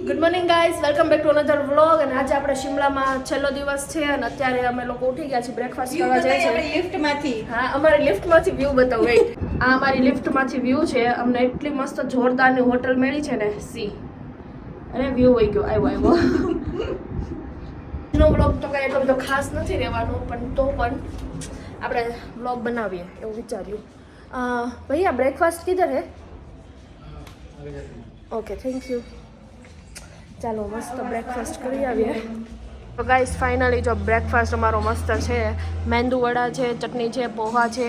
Good morning guys, welcome back to another vlog. અને આજે આપણે શિમલામાં છેલ્લો દિવસ છે અને અત્યારે અમે લોકો ઉઠી ગયા છીએ, બ્રેકફાસ્ટ કરવા જાય છે લિફ્ટમાંથી. હા, અમારી લિફ્ટમાંથી વ્યૂ બતાવો. વેઇટ, આ અમારી લિફ્ટમાંથી વ્યૂ છે. અમને એટલી મસ્ત જોરદારની હોટલ મળી છે ને, સી અરે વ્યૂ વહી ગયો, આવ્યો નો વ્લોગ તો કઈ એટલો બધો ખાસ નથી રહેવાનો, પણ તો પણ આપણે વ્લોગ બનાવીએ એવું વિચાર્યું. ભૈયા બ્રેકફાસ્ટ કિધર હે? Okay, thank you. ચાલો મસ્ત બ્રેકફાસ્ટ કરી આવીએ. તો ગાઈસ ફાઇનલી જો બ્રેકફાસ્ટ અમારો મસ્ત છે. મેંદુ વડા છે, ચટણી છે, પોહા છે,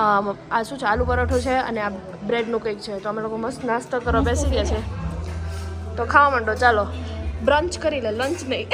આ શું છે આલુ પરોઠો છે અને આ બ્રેડનું કંઈક છે. તો અમે લોકો મસ્ત નાસ્તો કરવા બેસી ગયા છે. તો ખાવા માંડો, ચાલો બ્રંચ કરી લે, લંચ નહીં.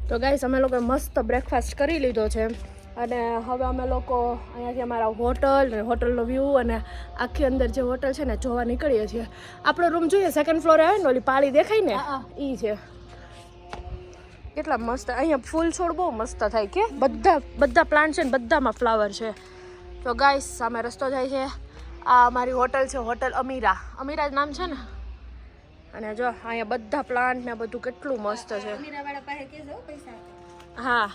તો ગાઈસ અમે લોકો મસ્ત બ્રેકફાસ્ટ કરી લીધો છે અને હવે અમે લોકો અહીંયાથી અમારા હોટલ અને હોટલનો વ્યૂ અને આખી અંદર જે હોટલ છે ને જોવા નીકળીએ છીએ. આપણો રૂમ જોઈએ, સેકન્ડ ફ્લોરે આવે ને ઓલી પાળી દેખાય ને એ છે. કેટલા મસ્ત અહીંયા ફૂલ છોડ બહુ મસ્ત થાય કે બધા પ્લાન્ટ છે ને બધામાં ફ્લાવર છે. તો ગાઈસ સામે રસ્તો જાય છે. આ અમારી હોટલ છે, હોટલ અમીરા. અમીરા જ નામ છે ને. અને જો અહીંયા બધા પ્લાન્ટ ને બધું કેટલું મસ્ત છે. હા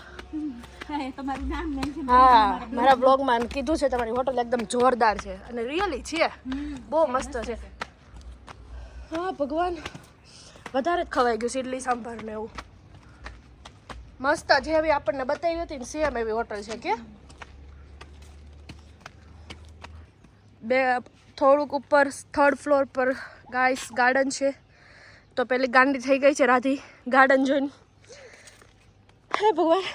મારા બ્લોગમાં કીધું છે તમારી હોટલ એકદમ જોરદાર છે અને રિયલી છે, બહુ મસ્ત છે. હા ભગવાન, વધારે જ ખવાઈ ગયું છે ઇડલી સાંભાર ને એવું. મસ્ત જેવી આપણને બતાવી હતી ને સેમ એવી હોટલ છે કે બે થોડુંક ઉપર થર્ડ ફ્લોર પર ગાઈસ ગાર્ડન છે. તો પેલી ગાંડી થઈ ગઈ છે રાધી ગાર્ડન જોઈને. હે ભગવાન,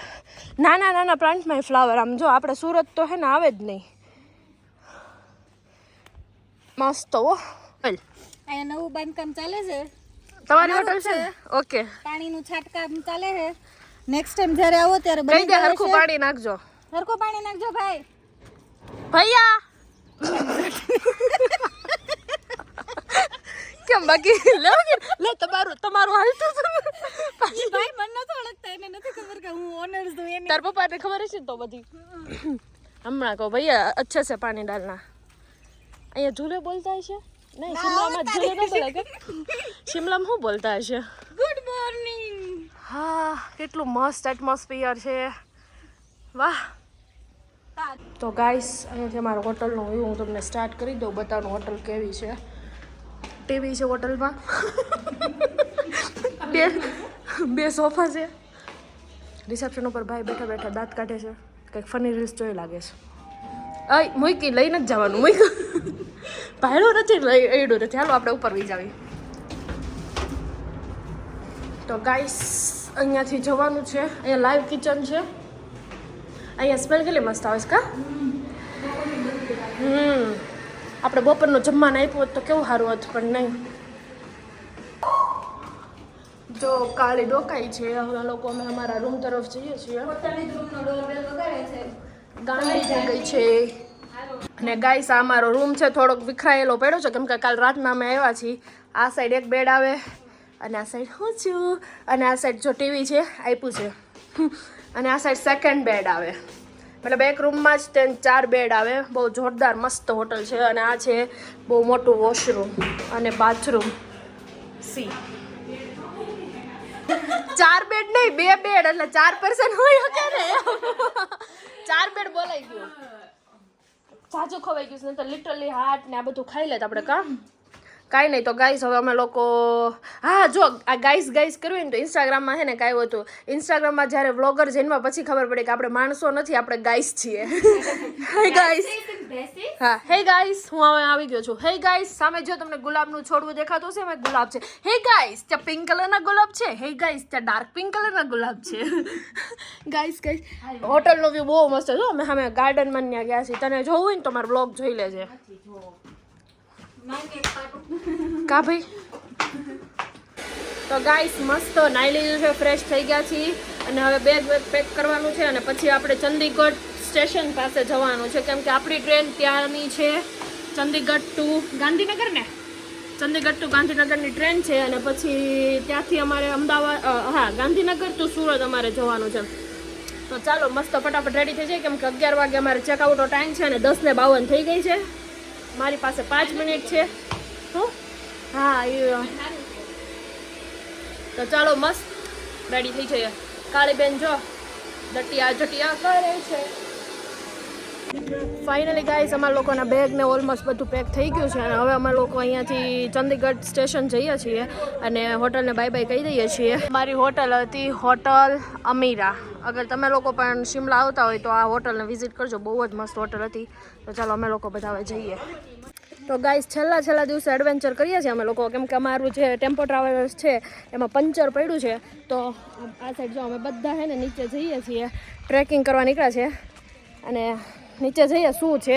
નાના નાના પ્લાન્ટમાં ફ્લાવર. આમ જો આપણે સુરત તો હે ને આવે જ નહીં. મસ્ત હો. અહીંયા નવું બાંધકામ ચાલે છે. તમારી હોટલ છે? ઓકે. પાણીનું છાંટકામ ચાલે છે. નેક્સ્ટ ટાઈમ જ્યારે આવો ત્યારે કઈ દે હરખું પાણી નાખજો. હરખું પાણી નાખજો ભાઈ. ભૈયા કેમ બાકી લે તમારું હાલતું ભાઈ મને નથી ઓળખતા, એને નથી ખબર કે હું ઓનર છું એની. તાર પપ્પાને ખબર છે તો બધી. હમણાં કહો ભૈયા અચ્છે સે પાણી ડાલના. અહીંયા ઝૂલે બોલતા હશે? નહીં, શિમલામાં ઝૂલે ન બોલે કે? શિમલામાં શું બોલતા હશે? Good morning. હા, કેટલું મસ્ત એટમોસ્ફિયર છે. વાહ. તો ગાઈસ અહીંયાથી અમારા હોટલનો વ્યૂ હું તમને સ્ટાર્ટ કરી દઉં, બતાવવાનું હોટલ કેવી છે. ટીવી છે હોટલમાં, બે સોફા છે. રિસેપ્શન ઉપર ભાઈ બેઠા બેઠા દાંત કાઢે છે. કંઈક ફની રીલ્સ જોઈ લાગે છે. અય મૂકી લઈને જ જવાનું, મૂકી ભાડું નથી, એડું નથી. હાલો આપણે ઉપર વહી જાવી. તો ગાઈસ અહીંયાથી જવાનું છે. અહીંયા લાઈવ કિચન છે. અહીંયા સ્મેલ કેટલી મસ્ત આવે છે કા? આપણે બપોરનું જમવાનું આપ્યું હોત તો કેવું સારું હતું, પણ નહીં. જો કાળી ડોકાઈ છે. હવે લોકો અમે અમારા રૂમ તરફ જઈએ છીએ. ગાંડી થઈ ગઈ છે. અને ગાઈસ આ અમારો રૂમ છે, થોડોક વિખરાયેલો પડ્યો છે કેમ કે કાલ રાતના અમે આવ્યા છીએ. આ સાઈડ એક બેડ આવે અને આ સાઈડ હું છું, અને આ સાઈડ જો ટીવી છે આપ્યું છે, અને આ સાઈડ સેકન્ડ બેડ આવે. મતલબ એક રૂમમાં જ 4 બેડ આવે. બહુ જોરદાર મસ્ત હોટલ છે. અને આ છે બહુ મોટું વોશરૂમ અને બાથરૂમ. સી 4 બેડ નહીં, 2 બેડ, એટલે 4 પર્સન હોય શકે ને. 4 બેડ બોલાઈ ગયું. સાચું ખવાઈ ગયું છે ને તો લિટરલી હાર્ટ ને આ બધું ખાઈ લે આપણે કાં કાંઈ નહીં તો ગાઈસ હવે અમે લોકો હા જો આ ગાઈસ કર્યું ને તો ઇન્સ્ટાગ્રામમાં છે ને કાંઈ હતું ઇન્સ્ટાગ્રામમાં જ્યારે વ્લોગર જન્મા પછી ખબર પડી કે આપણે માણસો નથી આપણે ગાઈસ છીએ હે ગાઈસ હા હે ગાઈસ હું હવે આવી ગયો છું હે ગાઈસ સામે જો તમને ગુલાબનું છોડવું દેખાતું હશે એમાં ગુલાબ છે હે ગાઈસ ત્યાં પિંક કલરના ગુલાબ છે હે ગાઈસ ત્યાં ડાર્ક પિંક કલરના ગુલાબ છે ગાઈસ હોટલનો વ્યૂ બહુ મસ્ત છે અમે સામે ગાર્ડનમાં ત્યાં ગયા છીએ તને જોવું હોય ને તો મારો બ્લોગ જોઈ લેજે કા ભાઈ તો ગાઈસ મસ્ત નાઈ લીધું છે ફ્રેશ થઈ ગયા છીએ અને હવે બેગ પેક કરવાનું છે અને પછી આપણે ચંદીગઢ સ્ટેશન પાસે જવાનું છે કેમ કે આપણી ટ્રેન ત્યાંની છે ચંદીગઢ ટુ ગાંધીનગર ને ચંદીગઢ ટુ ગાંધીનગરની ટ્રેન છે અને પછી ત્યાંથી અમારે અમદાવાદ હા ગાંધીનગર ટુ સુરત અમારે જવાનું છે તો ચાલો મસ્ત ફટાફટ રેડી થઈ જાય કેમ કે 11 વાગે અમારે ચેકઆઉટનો ટાઈમ છે અને 10:52 થઈ ગઈ છે મારી પાસે 5 મિનિટ છે હા એ તો ચાલો મસ્ત રેડી થઈ જઈએ કાળી બેન જો જટિયા કરે છે ફાઇનલી ગાઈસ અમારા લોકોના બેગ ને ઓલમોસ્ટ બધું પેક થઈ ગયું છે અને હવે અમે લોકો અહીંયાથી ચંદીગઢ સ્ટેશન જઈએ છીએ અને હોટલને બાય બાય કહી દઈએ છીએ મારી હોટલ હતી હોટલ અમીરા અગર તમે લોકો પણ શિમલા આવતા હોય તો આ હોટલને વિઝિટ કરજો બહુ જ મસ્ત હોટલ હતી તો ચાલો અમે લોકો બધા હવે જઈએ તો ગાઈસ છેલ્લા દિવસે એડવેન્ચર કરીએ છીએ અમે લોકો કેમ કે અમારું જે ટેમ્પો ટ્રાવેલર્સ છે એમાં પંચર પડ્યું છે તો આ સાઈડ જો અમે બધા છે ને નીચે જઈએ છીએ ટ્રેકિંગ કરવા નીકળ્યા છે અને નીચે જઈએ શું છે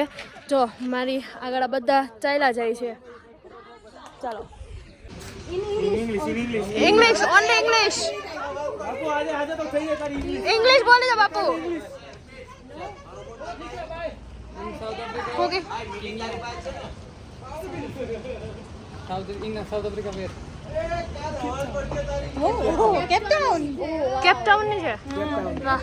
જો મારી આગળ બધા ચાલ્યા જાય છે ચાલો इंग्लिश ओनली इंग्लिश इंग्लिश बोले जा बापू ओके साउथ अफ्रीका में કેપ ટાઉન ની છે વાહ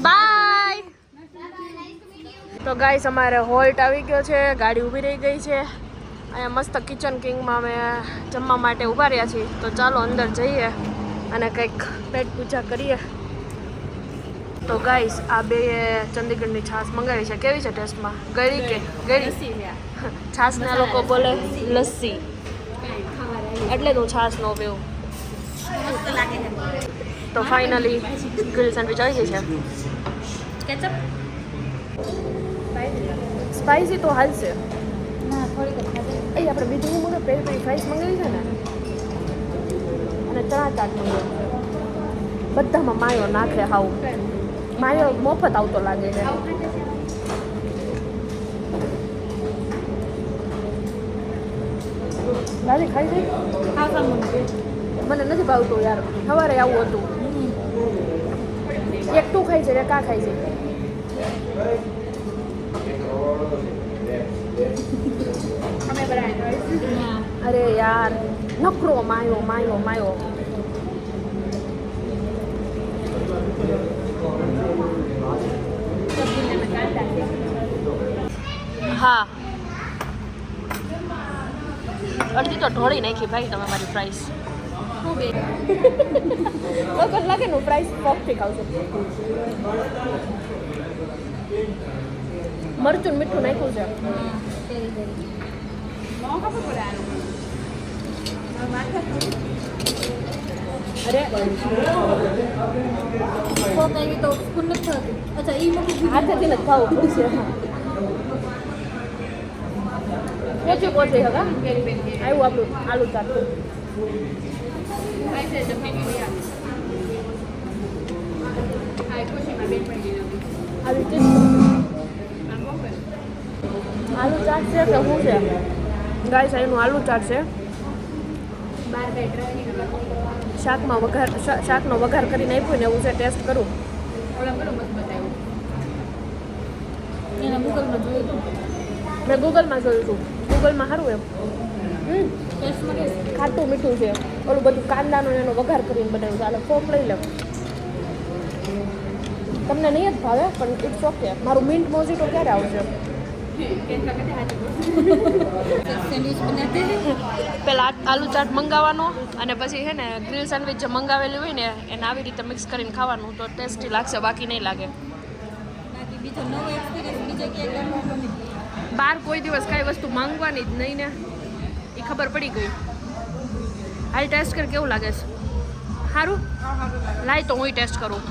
બાય તો ગાઈસ અમારે હોલ્ટ આવી ગયો છે ગાડી ઊભી રહી ગઈ છે અહીંયા મસ્ત કિચન કિંગમાં અમે જમવા માટે ઊભા રહ્યા છીએ તો ચાલો અંદર જઈએ અને કંઈક પેટ પૂજા કરીએ તો ગાઈસ આ બે ચંદીગઢની છાશ મંગાવી છે કેવી છે ટેસ્ટમાં ગળી કે ગળી છાશને આ લોકો બોલે લસ્સી એટલે હું છાશ નો પીવું તો ફાઇનલી ગ્રીલ સેન્ડવિચ આવી ગઈ છે કેચઅપ સ્પાઈસી તો હાલશે અહીં આપણે બીજું હું મને પેરી પેરી ફ્રાઈસ મંગાવી છે ને અને ચણા ચાટ મંગાવી છે બધામાં માયો નાખે હાવ માયો મફત આવતો લાગે છે દાદી ખાઈ ગઈ મને નથી ભાવતું યાર સવારે આવું હતું એક તું ખાઈ છે એક આ ખાઈ છે અરે યાર નકરો માયો હા અડધી તો ઢોળી નાખી ભાઈ તમે મારી પ્રાઇસ લોકો લાગે ને પ્રાઇસ પોપથી ખાવ છો મરચું મીઠું નાખ્યું છે અરે હાથેથી જ ખાવું પડશે ઓછું પહોંચે હવે આવ્યું આપણું આલુ ચાટ આલુ ચાટ છે કે શું છે ગાઈસ એનું આલુ ચાટ છે શાકનો વઘાર કરીને આપ્યું ને એવું છે ટેસ્ટ કરું મેં ગૂગલમાં જોયું હતું ગૂગલમાં સારું એમ ખાટું મીઠું છે ઓલું બધું કાંદાનું એનો વઘાર કરીને બનાવ્યું છે એટલે ફોક લઈ લે તમને નહીં જ ભાવે પણ ઇટ્સ ઓકે. મારું મિન્ટ મોજીટો ક્યારે આવશે? સેન્ડવિચ બનાતે પેલા આલુ ચાટ મંગાવવાનો અને પછી છે ને ગ્રીલ સેન્ડવિચ જે મંગાવેલી હોય ને એને આવી રીતે મિક્સ કરીને ખાવાનું તો ટેસ્ટી લાગશે, બાકી નહીં લાગે. બાકી બીજો નવો એક્સપિરિયન્સ બીજો ક્યાંય કરવાનો નથી. બહાર કોઈ દિવસ કાંઈ વસ્તુ માંગવાની જ નહીં ને એ ખબર પડી ગઈ. હાલ ટેસ્ટ કર કેવું લાગે છે. સારું લાય તો હું ટેસ્ટ કરું.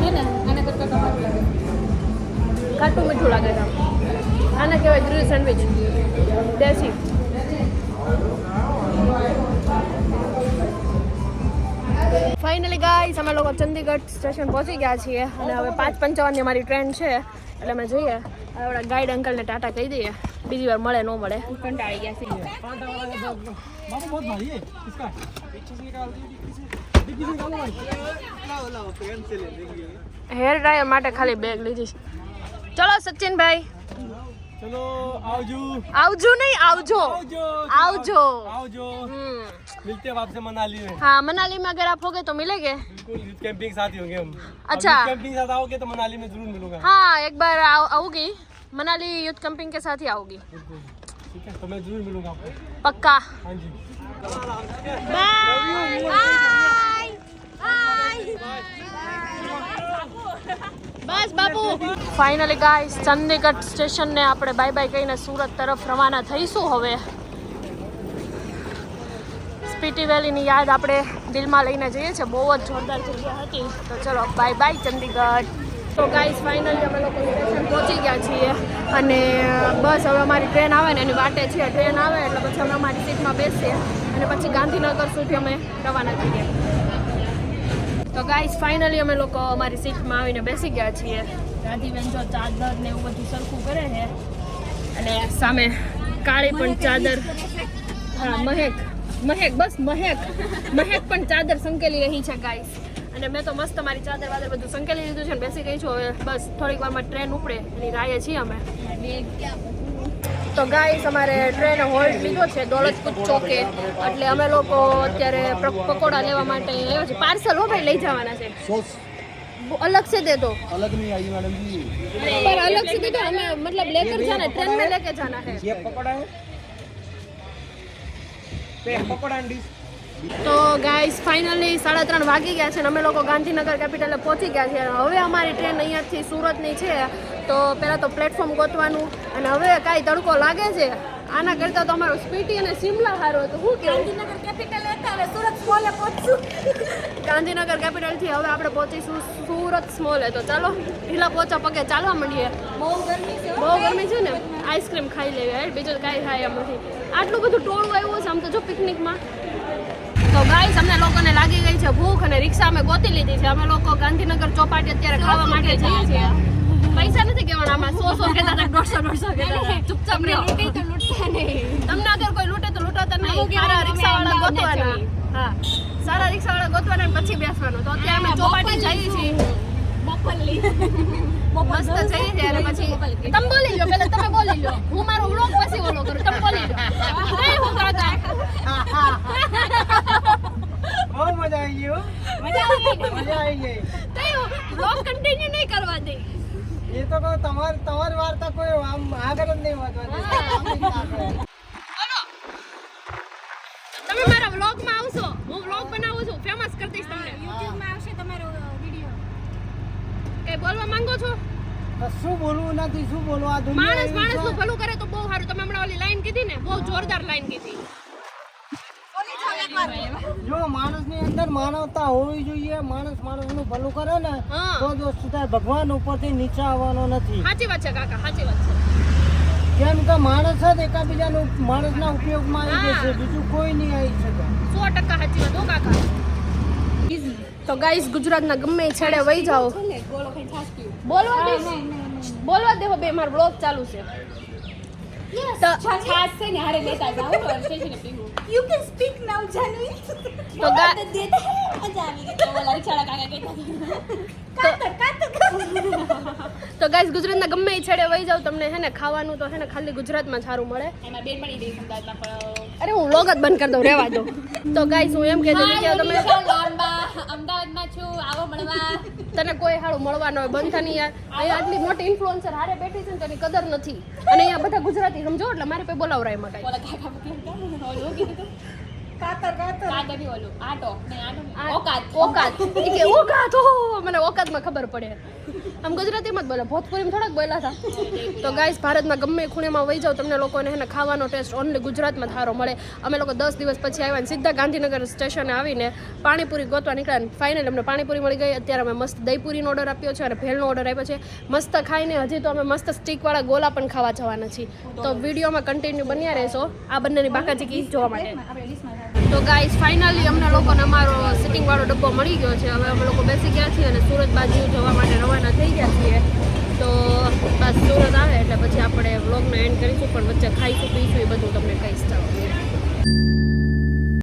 હે ને આના કરતાં તમારું લાગે ખાટું મીઠું લાગે છે. આને કહેવાય ગ્રીલ સેન્ડવિચ દેશી. ફાઇનલી ગાઈસ અમે લોકો ચંદીગઢ સ્ટેશન પહોંચી ગયા છીએ અને હવે 5:55 અમારી ટ્રેન છે એટલે અમે જઈએ. આપણા ગાઈડ અંકલને ટાટા કહી દઈએ, બીજી વાર મળે ન મળે. કંટાળી ગયા છે. હેર ડ્રાયર માટે ખાલી બેગ લીધી. ચલો સચિનભાઈ. चलो आवजो આવજો નહીં આવજો આવજો. मिलते हैं आपसे मनाली में. हाँ मनाली में अगर आप होगे तो मिलेंगे. बिल्कुल यूथ कैंपिंग साथ ही होंगे हम. अच्छा. यूथ कैंपिंग साथ आओगे तो मनाली में जरूर मिलूंगा. हाँ एक बार आऊंगी मनाली यूथ कैंपिंग के साथ ही आऊंगी. बिल्कुल ठीक है, तो मैं जरूर मिलूंगा आपको. पक्का. हाँ जी. બસ બાપુ. ફાઇનલી ગાઈસ ચંદીગઢ સ્ટેશન ને આપણે બાય બાય કહીને સુરત તરફ રવાના થઈશું. હવે સ્પીટી વેલીની યાદ આપણે દિલમાં લઈને જઈએ છીએ. બહુ જ જોરદાર જગ્યા હતી. તો ચલો બાય બાય ચંદીગઢ. તો ગાઈસ ફાઇનલી અમે લોકો સ્ટેશન પહોંચી ગયા છીએ અને બસ હવે અમારી ટ્રેન આવે ને એની વાટે છે. ટ્રેન આવે એટલે પછી અમે અમારી સીટમાં બેસીએ અને પછી ગાંધીનગર સુધી અમે રવાના થઈએ. તો ગાઈસ ફાઇનલી અમે લોકો અમારી સીટમાં આવીને બેસી ગયા છીએ. ગાંધીબેન જો ચાદર ને એવું બધું સરખું કરે છે અને સામે કાળી પણ ચાદર. હા મહેક બસ મહેક પણ ચાદર સંકેલી રહી છે ગાઈસ. અને મેં તો મસ્ત મારી ચાદર વાદર બધું સંકેલી લીધું છે ને બેસી ગઈ છું. હવે બસ થોડીક વારમાં ટ્રેન ઉપડે એની રાહે છીએ અમે. તો ગાઈસ અમારે ટ્રેન હોલ્ટ લીધો છે દોલતપુર ચોકે એટલે અમે લોકો અત્યારે પકોડા લેવા માટે આવ્યા છે. પાર્સલ હો ભાઈ લઈ જવાના છે. अलग से दे दो. अलग नहीं आई मैडम जी. पर अलग से दे दो हमें मतलब लेकर जाना है ट्रेन में लेके जाना है. ये पकोड़ा है. पे पकोड़ा एंड તો ગાઈસ ફાઇનલી 3:30 વાગી ગયા છે અને અમે લોકો ગાંધીનગર કેપિટલે પહોંચી ગયા છીએ. હવે અમારી ટ્રેન અહીંયાથી સુરતની છે તો પહેલાં તો પ્લેટફોર્મ ગોતવાનું અને હવે કાંઈ તડકો લાગે છે. આના કરતાં તો અમારો સ્પીટી અને શિમલા સારો હતો. શું કેવું? ગાંધીનગર કેપિટલ હતા હવે સુરત સ્મોલે પહોંચશું. ગાંધીનગર કેપિટલથી હવે આપણે પહોંચીશું સુરત સ્મોલે. તો ચાલો ઢીલા પોચા પગે ચાલવા માંડીએ. બહુ ગરમી છે. બહુ ગરમી છે ને આઈસ્ક્રીમ ખાઈ લેવી. બીજું કાંઈ ખાય એમ નથી. આટલું બધું ટોળું આવ્યું છે આમ તો જો પિકનિકમાં. તો ગાઈસ અમને લોકોને લાગી ગઈ છે ભૂખ અને રિક્ષા અમે ગોતી લીધી છે. અમે લોકો ગાંધીનગર ચોપાટી અત્યારે ખાવા માટે જઈએ છીએ. પૈસા નથી કહેવાના આમાં 100 કહેતા હતા 150 કહેતા. ચૂપચાપ રહ્યો. તો લૂટતા નહીં. તમને અગર કોઈ લૂટે તો લૂંટાતા નહીં. સારા રિક્ષાવાળા ગોતવાના. હા સારા રિક્ષાવાળા ગોતવાના અને પછી બેસવાનું. તો અત્યારે અમે ચોપાટી જઈએ છીએ. બપલ્લી મસ્ત જઈએ છીએ અને પછી તમે બોલી લો. પહેલા તમે બોલી લો. હું મારો વ્લોગ પછી ઓલો કરું. તમે બોલી લો. નહીં હું કરતા. बहुत मजा आई है. मजा आई है. વ્લોગ કન્ટિન્યુ નહીં કરવા દે. ये तो कहो તમારી વાર્તા કોઈ આમ આગળ જ નહીં વધવાની. તમે મારા વ્લોગમાં આવશો. હું વ્લોગ બનાવું છું. ફેમસ કરી દઈશ તમને. યુટ્યુબમાં આવશે તમારો વિડિયો. કઈ બોલવા માંગો છો? શું બોલવું નથી, શું બોલવું. આ દુનિયા માણસનું ભલું કરે તો બહુ સારું. તમે હમણાં ઓલી લાઈન કીધી ને બહુ જોરદાર લાઈન કીધી. જો માણસની અંદર માનવતા હોવી જોઈએ. માણસનું ભલું કરે ને હા. તો દોસ્ત ભગવાન ઉપરથી નીચે આવવાનો નથી. સાચી વાત છે કાકા, સાચી વાત છે. કેમ કે માણસ જ એકાબીજાનો માણસના ઉપયોગમાં આવી જશે, બીજું કોઈ નહીં આવી શકે. 100% સાચી વાત હો કાકા. તો ગાઈસ ગુજરાતના ગમે એ છેડે વહી જાઓ. ગોળો ખાઈ છાશ પીવું. બોલવા દેવો બે મારો બ્લોગ ચાલુ છે. તો છાશ છે ને હારે લેતા જાવ તો સ્ટેશને પીવું. You can speak now, Janvi. તો મજા આવી ગઈ. ઓલા રિક્ષાવાળા કાકા કહેતા તો ગાઈસ ગુજરાતના ગમે એ છેડે વહી જાવ તમને હે ને ખાવાનું તો હે ને ખાલી ગુજરાતમાં સારું મળે. એમાં બેન મળી દઈ અમદાવાદમાં પણ અરે હું વ્લોગ જ બંધ કરી દઉં, રહેવા દો. તો ગાઈસ હું એમ કહેતી હતી કે તમે અમદાવાદમાં છું, આવો મળવા. તને કોઈ હારું મળવાનો હોય બંધ થની યાર. અહીંયા આટલી મોટી ઇન્ફ્લુએન્સર હારે બેઠી છે ને તેની કદર નથી. અને અહીંયા બધા ગુજરાતી સમજો એટલે મારે કોઈ બોલાવરાય એમાં કાંઈ. ઓલા કાકા ઓલું કીધું તું? કાતર ની ઓલું આટો ને આટો ઓકાત ઓકાત ઈ કે ઓકાત હો મને ઓકાતમાં ખબર પડે. આમ ગુજરાતીમાં જ બોલે, ભોજપુરીમાં થોડાક બોલ્યા હતા. તો ગાઈસ ભારતમાં ગમે એ ખૂણેમાં વહી જાવ તમને લોકોને હે ને ખાવાનો ટેસ્ટ ઓનલી ગુજરાતમાં સારો મળે. અમે લોકો 10 દિવસ પછી આવ્યા ને સીધા ગાંધીનગર સ્ટેશને આવીને પાણીપુરી ગોતવા નીકળ્યા ને ફાઇનલી અમને પાણીપુરી મળી ગઈ. અત્યારે અમે મસ્ત દહીંપુરીનો ઓર્ડર આપ્યો છે અને ભેળનો ઓર્ડર આપ્યો છે. મસ્ત ખાઈને હજી તો અમે મસ્ત સ્ટીકવાળા ગોલા પણ ખાવા જવાના છીએ. તો વિડીયોમાં કન્ટિન્યુ બન્યા રહેશો આ બંનેની બાકાચીકી જોવા માટે. તો ગાઈસ ફાઇનલી અમને લોકોને અમારો સિટિંગ વાળો ડબ્બો મળી ગયો છે. હવે અમે લોકો બેસી ગયા છીએ અને સુરત બાજુ જવા માટે રવાના થઈ ગયા છીએ. તો બસ સુરત આવે એટલે પછી આપણે વ્લોગનો એન્ડ કરીશું, પણ વચ્ચે ખાઈશું પીશું એ બધું તમને કહીશ. ચાલો